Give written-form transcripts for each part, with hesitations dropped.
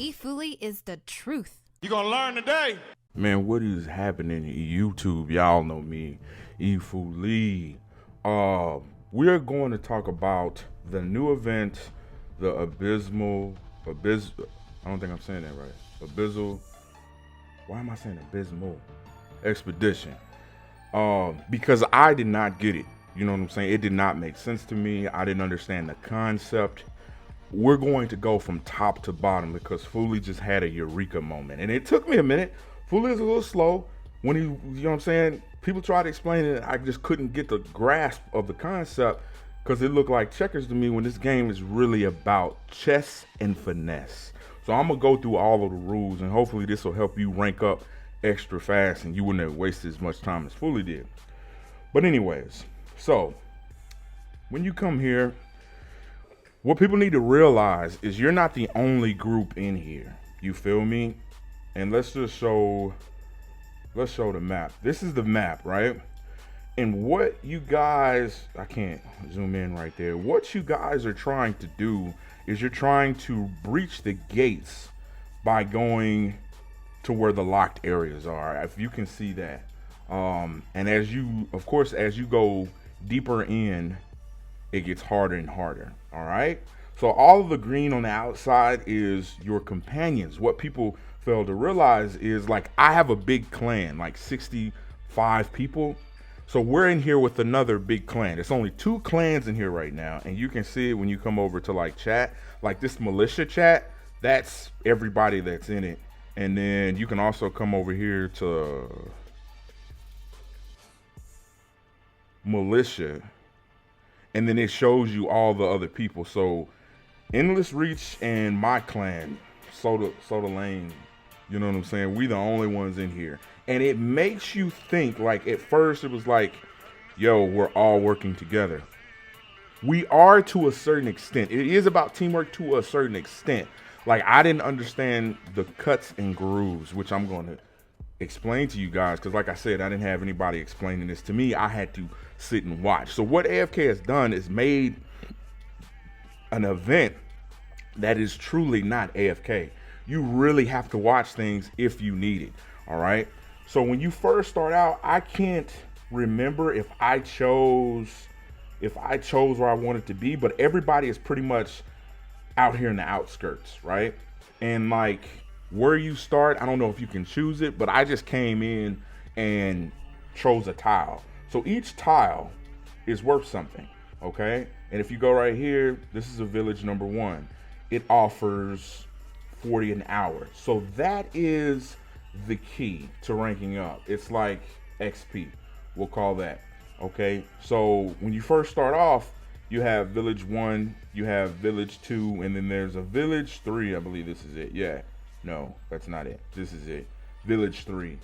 E FooLy is the truth. You gonna learn today. Man, what is happening in YouTube? Y'all know me, E FooLy. We're going to talk about the new event, the Abyssal. I don't think I'm saying that right. Abyssal. Why am I saying Abyssal Expedition? Because I did not get it. You know what I'm saying? It did not make sense to me. I didn't understand the concept. We're going to go from top to bottom because FooLy just had a eureka moment. And it took me a minute. FooLy is a little slow. When he, you know what I'm saying? People try to explain it. I just couldn't get the grasp of the concept because it looked like checkers to me when this game is really about chess and finesse. So I'm going to go through all of the rules and hopefully this will help you rank up extra fast and you wouldn't have wasted as much time as FooLy did. But anyways, so when you come here, what people need to realize is you're not the only group in here. You feel me? And let's show the map. This is the map, right? And what you guys, I can't zoom in right there. What you guys are trying to do is you're trying to breach the gates by going to where the locked areas are. If you can see that. And as you, of course, as you go deeper in, it gets harder and harder. All right. So all of the green on the outside is your companions. What people fail to realize is, like, I have a big clan, like 65 people. So we're in here with another big clan. It's only 2 clans in here right now. And you can see it when you come over to like chat, like this militia chat, that's everybody that's in it. And then you can also come over here to militia. And then it shows you all the other people. So Endless Reach and my clan, Soda Lane, you know what I'm saying? We the only ones in here. And it makes you think, like, at first it was like, yo, we're all working together. We are to a certain extent. It is about teamwork to a certain extent. Like, I didn't understand the cuts and grooves, which I'm going to explain to you guys. Because like I said, I didn't have anybody explaining this to me. I had to sit and watch. So what AFK has done is made an event that is truly not AFK. You really have to watch things if you need it. All right. So when you first start out, I can't remember if I chose where I wanted to be, but everybody is pretty much out here in the outskirts, right? And like where you start, I don't know if you can choose it, but I just came in and chose a tile. So each tile is worth something, okay? And if you go right here, this is a village number 1. It offers 40 an hour. So that is the key to ranking up. It's like XP, we'll call that, okay? So when you first start off, you have village 1, you have village 2, and then there's a village 3. I believe this is it. Yeah, no, that's not it. This is it, village 3.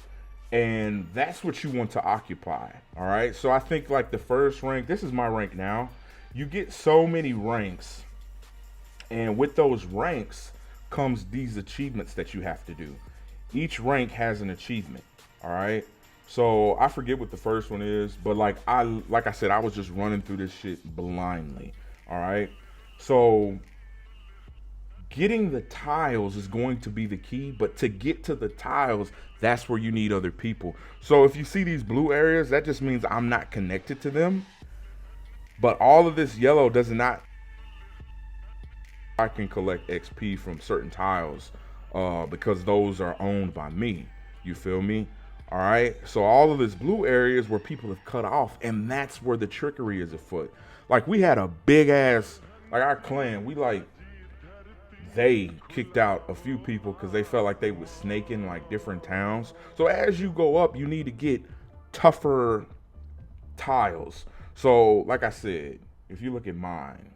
And that's what you want to occupy. All right. So I think like the first rank, this is my rank now. You get so many ranks. And with those ranks comes these achievements that you have to do. Each rank has an achievement. All right. So I forget what the first one is, but like I said, I was just running through this shit blindly. All right. So getting the tiles is going to be the key, but to get to the tiles, that's where you need other people. So if you see these blue areas, that just means I'm not connected to them. But all of this yellow does not. I can collect XP from certain tiles because those are owned by me. You feel me? All right. So all of this blue area is where people have cut off, and that's where the trickery is afoot. Like we had a big ass, like our clan, they kicked out a few people because they felt like they was snaking like different towns. So as you go up, you need to get tougher tiles. So like I said, if you look at mine,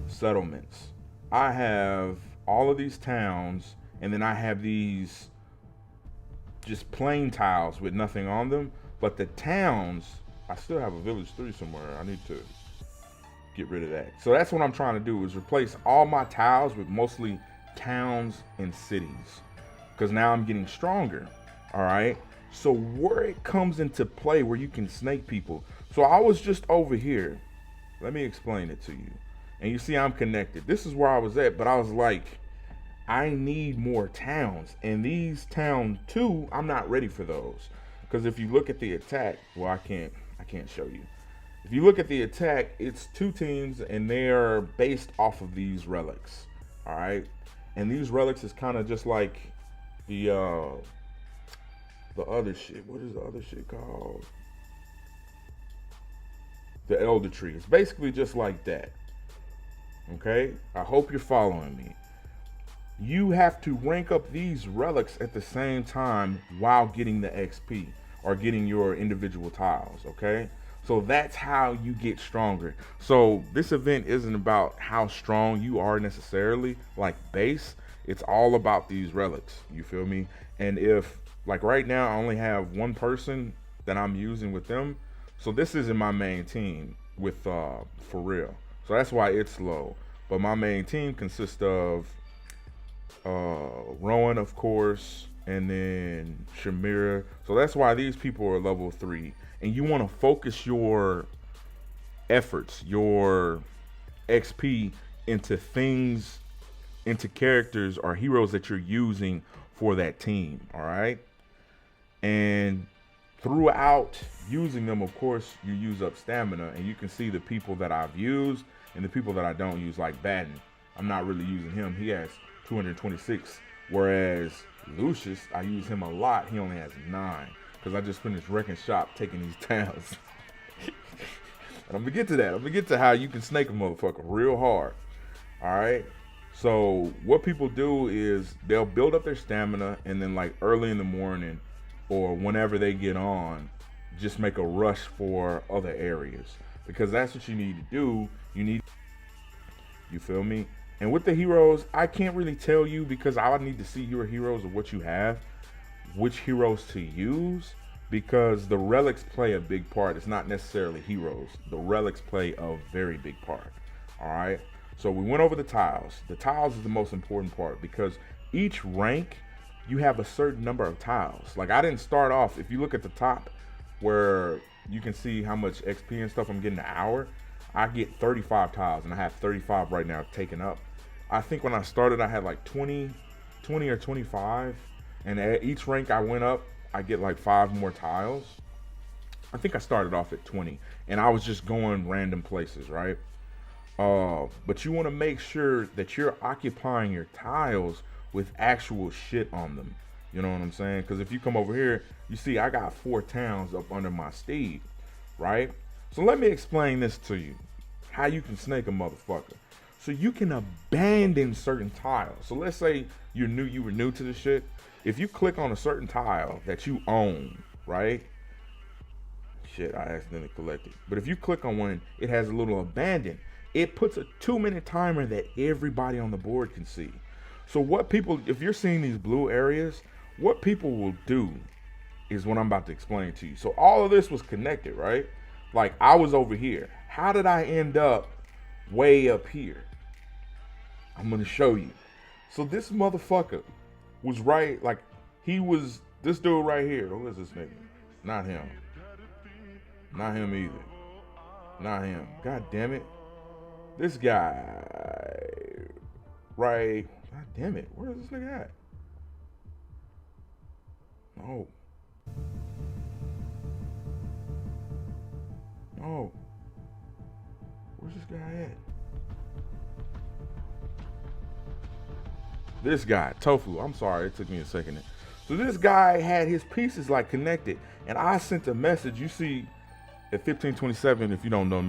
settlements, I have all of these towns, and then I have these just plain tiles with nothing on them. But the towns, I still have a village 3 somewhere. I need to get rid of that. So that's what I'm trying to do, is replace all my tiles with mostly towns and cities, because now I'm getting stronger. All right. So where it comes into play, where you can snake people. So I was just over here. Let me explain it to you. And you see I'm connected. This is where I was at, but I was like, I need more towns. And these town 2, I'm not ready for those. Because if you look at the attack, well, I can't show you. If you look at the attack, it's 2 teams and they are based off of these relics. All right. And these relics is kind of just like the other shit. What is the other shit called? The Elder Tree. It's basically just like that. Okay? I hope you're following me. You have to rank up these relics at the same time while getting the XP or getting your individual tiles, okay? So that's how you get stronger. So this event isn't about how strong you are necessarily, like base. It's all about these relics, you feel me? And if, like right now, I only have 1 person that I'm using with them. So this isn't my main team with for real. So that's why it's low. But my main team consists of Rowan, of course, and then Shamira. So that's why these people are level 3. And you want to focus your efforts, your XP into things, into characters or heroes that you're using for that team. All right. And throughout using them, of course, you use up stamina, and you can see the people that I've used and the people that I don't use, like Batten. I'm not really using him. He has 226, whereas Lucius, I use him a lot. He only has 9 because I just finished wrecking shop taking these towns. And I'm gonna get to that. I'm gonna get to how you can snake a motherfucker real hard. All right. So what people do is they'll build up their stamina, and then like early in the morning or whenever they get on, just make a rush for other areas, because that's what you need to do. You feel me? And with the heroes, I can't really tell you because I need to see your heroes of what you have, which heroes to use, because the relics play a big part. It's not necessarily heroes. The relics play a very big part. All right. So we went over the tiles. The tiles is the most important part because each rank, you have a certain number of tiles. Like I didn't start off, if you look at the top where you can see how much XP and stuff I'm getting an hour, I get 35 tiles, and I have 35 right now taken up. I think when I started, I had like 20 or 25, and at each rank I went up, I get like 5 more tiles. I think I started off at 20, and I was just going random places, right? But you want to make sure that you're occupying your tiles with actual shit on them. You know what I'm saying? Because if you come over here, you see I got 4 towns up under my steed, right? So let me explain this to you, how you can snake a motherfucker. So you can abandon certain tiles. So let's say you were new to the shit. If you click on a certain tile that you own, right? Shit, I accidentally collected. But if you click on one, it has a little abandon. It puts a 2-minute timer that everybody on the board can see. So what people, if you're seeing these blue areas, what people will do is what I'm about to explain to you. So all of this was connected, right? Like I was over here. How did I end up way up here? I'm gonna show you. So this motherfucker was right, like he was this dude right here. Who is this nigga? Not him. Not him either. Not him. God damn it. This guy. Right. God damn it. Where is this nigga at? No. No. Where's this guy at? This guy, Tofu. I'm sorry, it took me a second. So this guy had his pieces like connected, and I sent a message. You see, at 15:27, if you don't know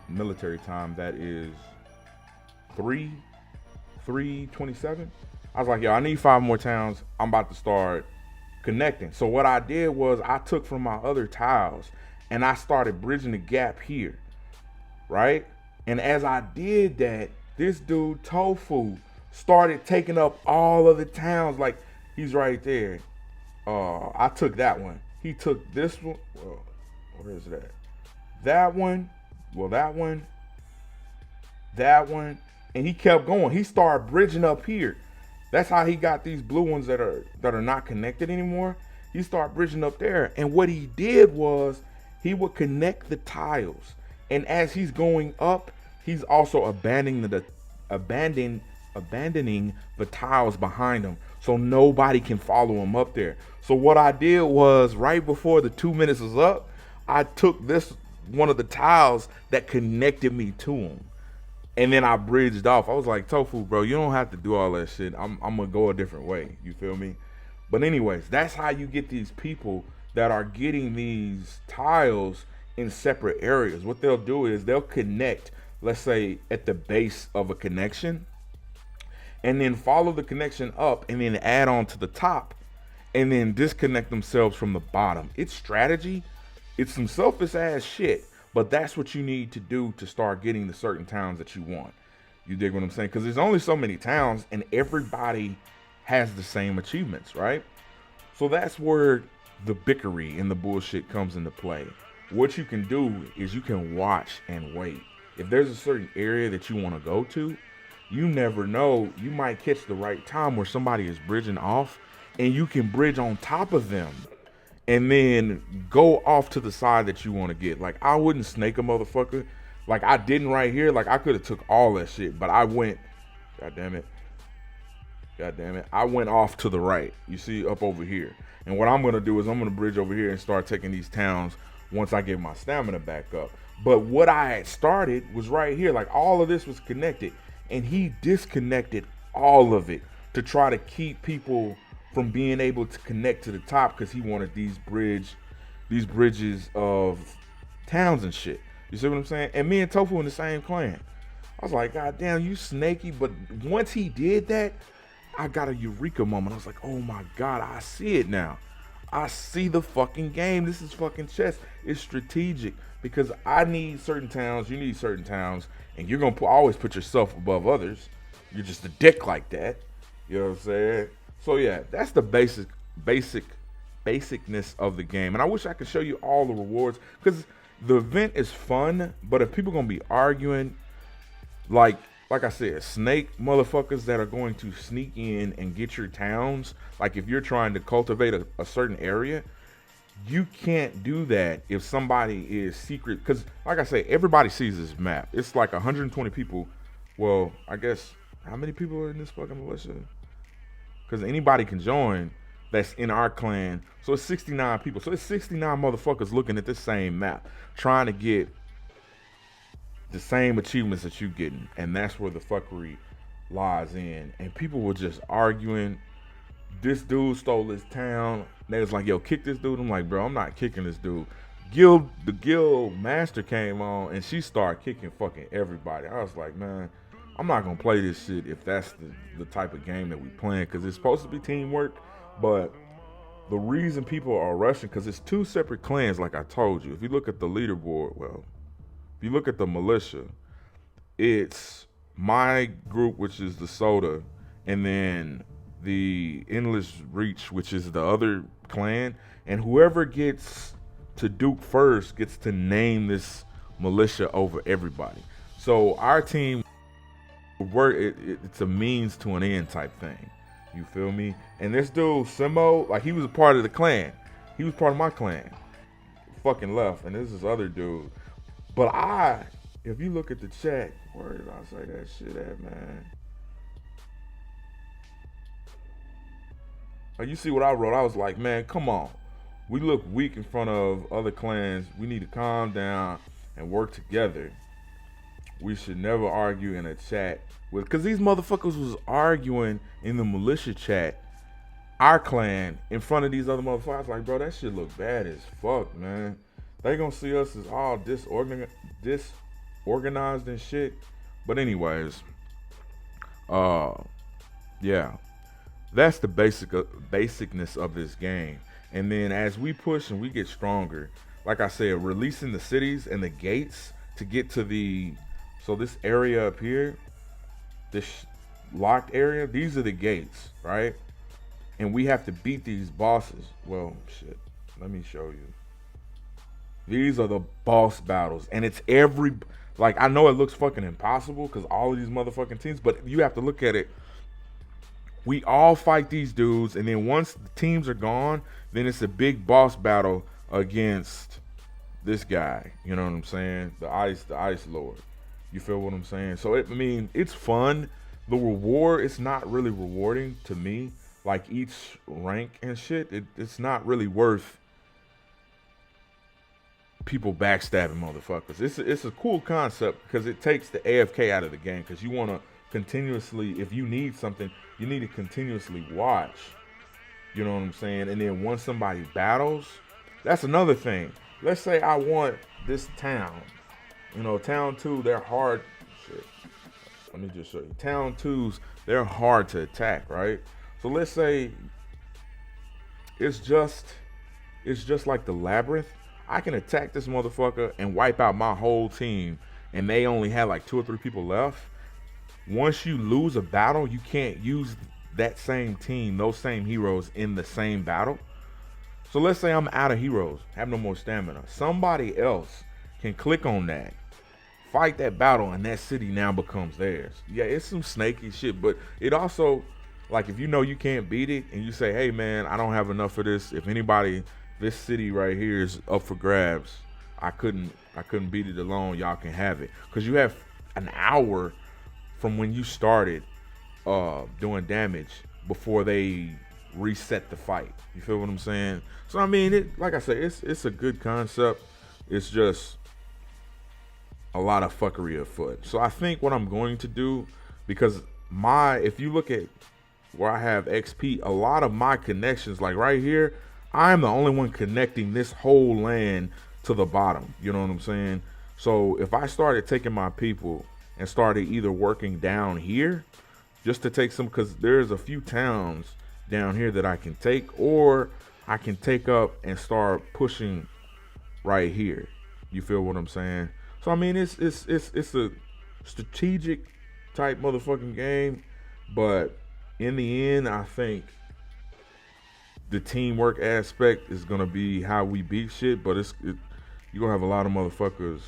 military time, that is 3:27. I was like, yo, I need 5 more towns. I'm about to start connecting. So what I did was I took from my other tiles and I started bridging the gap here, right? And as I did that, this dude Tofu started taking up all of the towns. Like he's right there. I took that one. He took this one. Well, where is that? That one. Well, that one. That one. And he kept going. He started bridging up here. That's how he got these blue ones that are not connected anymore. He started bridging up there. And what he did was he would connect the tiles. And as he's going up, he's also abandoning abandoning the tiles behind them, so nobody can follow them up there. So what I did was, right before the 2 minutes was up, I took this one of the tiles that connected me to them, and then I bridged off. I was like, Tofu, bro, you don't have to do all that shit. I'm gonna go a different way. You feel me? But anyways, that's how you get these people that are getting these tiles in separate areas. What they'll do is they'll connect, let's say at the base of a connection, and then follow the connection up and then add on to the top and then disconnect themselves from the bottom. It's strategy. It's some selfish ass shit, but that's what you need to do to start getting the certain towns that you want. You dig what I'm saying? Because there's only so many towns and everybody has the same achievements, right? So that's where the bickery and the bullshit comes into play. What you can do is you can watch and wait. If there's a certain area that you want to go to, you never know, you might catch the right time where somebody is bridging off and you can bridge on top of them and then go off to the side that you want to get. Like, I wouldn't snake a motherfucker like I didn't right here. Like, I could have took all that shit, but I went, god damn it, I went off to the right, you see, up over here. And what I'm gonna do is I'm gonna bridge over here and start taking these towns once I get my stamina back up. But what I had started was right here. Like, all of this was connected, and he disconnected all of it to try to keep people from being able to connect to the top, because he wanted these bridges of towns and shit. You see what I'm saying? And me and Tofu in the same clan. I was like, god damn, you snaky. But once he did that, I got a eureka moment. I was like, oh my god, I see it now. I see the fucking game. This is fucking chess. It's strategic, because I need certain towns, you need certain towns, and you're gonna always put yourself above others. You're just a dick like that. You know what I'm saying? So yeah, that's the basicness of the game. And I wish I could show you all the rewards, because the event is fun, but if people gonna be arguing, like I said, snake motherfuckers that are going to sneak in and get your towns, like if you're trying to cultivate a certain area, you can't do that if somebody is secret. Because like I say, everybody sees this map. It's like 120 people. Well, I guess, how many people are in this fucking militia? Because anybody can join that's in our clan. So it's 69 people. So it's 69 motherfuckers looking at this same map, trying to get the same achievements that you getting. And that's where the fuckery lies in. And people were just arguing. This dude stole this town. They was like, yo, kick this dude. I'm like, bro, I'm not kicking this dude. The guild master came on and she started kicking fucking everybody. I was like, man, I'm not gonna play this shit if that's the type of game that we playing, because it's supposed to be teamwork. But the reason people are rushing, because it's two separate clans, like I told you. If you look at the leaderboard, well, if you look at the militia, it's my group, which is the Soda, and then the Endless Reach, which is the other clan. And whoever gets to Duke first gets to name this militia over everybody. So our team, it's a means to an end type thing. You feel me? And this dude, Simo, like, he was a part of the clan. He was part of my clan. Fucking left. And this is other dude. But if you look at the chat, where did I say that shit at, man? Like, you see what I wrote? I was like, man, come on. We look weak in front of other clans. We need to calm down and work together. We should never argue in a chat because these motherfuckers was arguing in the militia chat, our clan, in front of these other motherfuckers. I was like, bro, that shit look bad as fuck, man. They gonna see us as all disorganized and shit. But anyways, yeah, that's the basicness of this game. And then as we push and we get stronger, like I said, releasing the cities and the gates to get to so this area up here, this locked area, these are the gates, right? And we have to beat these bosses. Well, shit, let me show you. These are the boss battles, and it's like, I know it looks fucking impossible because all of these motherfucking teams, but you have to look at it. We all fight these dudes, and then once the teams are gone, then it's a big boss battle against this guy. You know what I'm saying? The ice lord. You feel what I'm saying? So it's fun, the reward, it's not really rewarding to me. Like each rank and shit, it's not really worth people backstabbing motherfuckers. It's a cool concept because it takes the AFK out of the game, because you want to continuously, if you need something, you need to continuously watch. You know what I'm saying? And then once somebody battles, that's another thing. Let's say I want this town. You know, town 2, they're hard. Shit. Let me just show you. Town 2s, they're hard to attack, right? So let's say it's just like the labyrinth. I can attack this motherfucker and wipe out my whole team, and they only have like 2 or 3 people left. Once you lose a battle, you can't use that same team, those same heroes in the same battle. So let's say I'm out of heroes, have no more stamina. Somebody else can click on that, fight that battle, and that city now becomes theirs. Yeah, it's some snaky shit, but it also, like, if you know you can't beat it and you say, hey man, I don't have enough of this. If anybody, this city right here is up for grabs. I couldn't beat it alone. Y'all can have it. Because you have an hour from when you started doing damage before they reset the fight. You feel what I'm saying? So I mean, like I said, it's a good concept. It's just a lot of fuckery afoot. So I think what I'm going to do, because if you look at where I have XP, a lot of my connections, like right here, I'm the only one connecting this whole land to the bottom. You know what I'm saying? So if I started taking my people and started either working down here just to take some, because there's a few towns down here that I can take, or I can take up and start pushing right here. You feel what I'm saying? So I mean, it's a strategic type motherfucking game, but in the end, I think the teamwork aspect is gonna be how we beat shit. But you're gonna have a lot of motherfuckers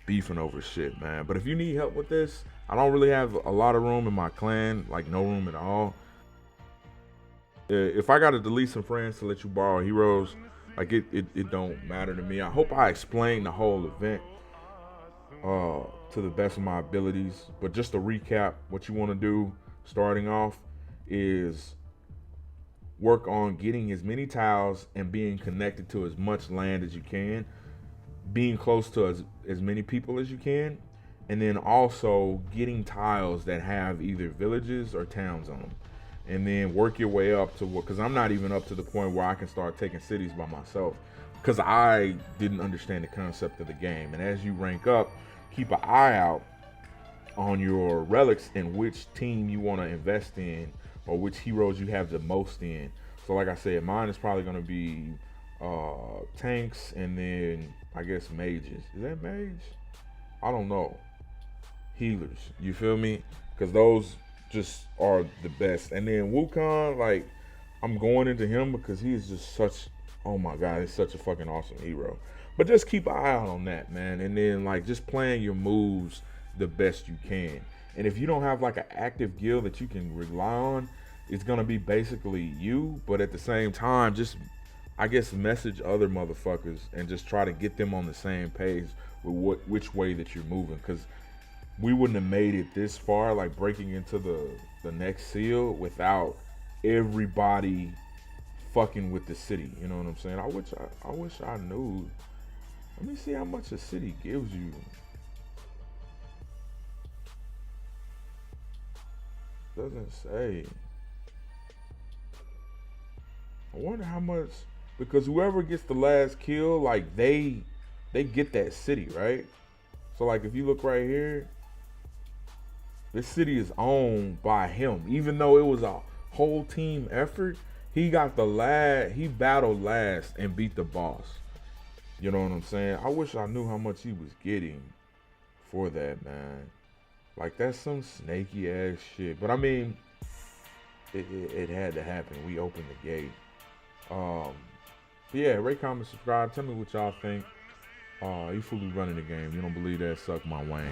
beefing over shit, man. But if you need help with this, I don't really have a lot of room in my clan, like no room at all. If I gotta delete some friends to let you borrow heroes, like it don't matter to me. I hope I explained the whole event to the best of my abilities. But just to recap, what you want to do starting off is work on getting as many tiles and being connected to as much land as you can, being close to as many people as you can, and then also getting tiles that have either villages or towns on them. And then work your way up to what, because I'm not even up to the point where I can start taking cities by myself, because I didn't understand the concept of the game. And as you rank up, keep an eye out on your relics and which team you want to invest in, or which heroes you have the most in. So like I said, mine is probably going to be tanks, and then I guess mages. Is that mage? I don't know. Healers. You feel me? Because those just are the best. And then Wukong, like, I'm going into him because he is just such, oh my god, he's such a fucking awesome hero. But just keep an eye out on that, man. And then like just playing your moves the best you can. And if you don't have like an active guild that you can rely on, it's gonna be basically you. But at the same time, just, I guess, message other motherfuckers and just try to get them on the same page with which way that you're moving. Because we wouldn't have made it this far, like breaking into the next seal, without everybody fucking with the city. You know what I'm saying? I wish I knew. Let me see how much a city gives you. Doesn't say. I wonder how much, because whoever gets the last kill, like they get that city, right? So like if you look right here, this city is owned by him. Even though it was a whole team effort, he got he battled last and beat the boss. You know what I'm saying? I wish I knew how much he was getting for that, man. Like, that's some snaky ass shit. But I mean, it had to happen. We opened the gate. But yeah, rate, comment, subscribe. Tell me what y'all think. E FooLy running the game. You don't believe that? Suck my wang.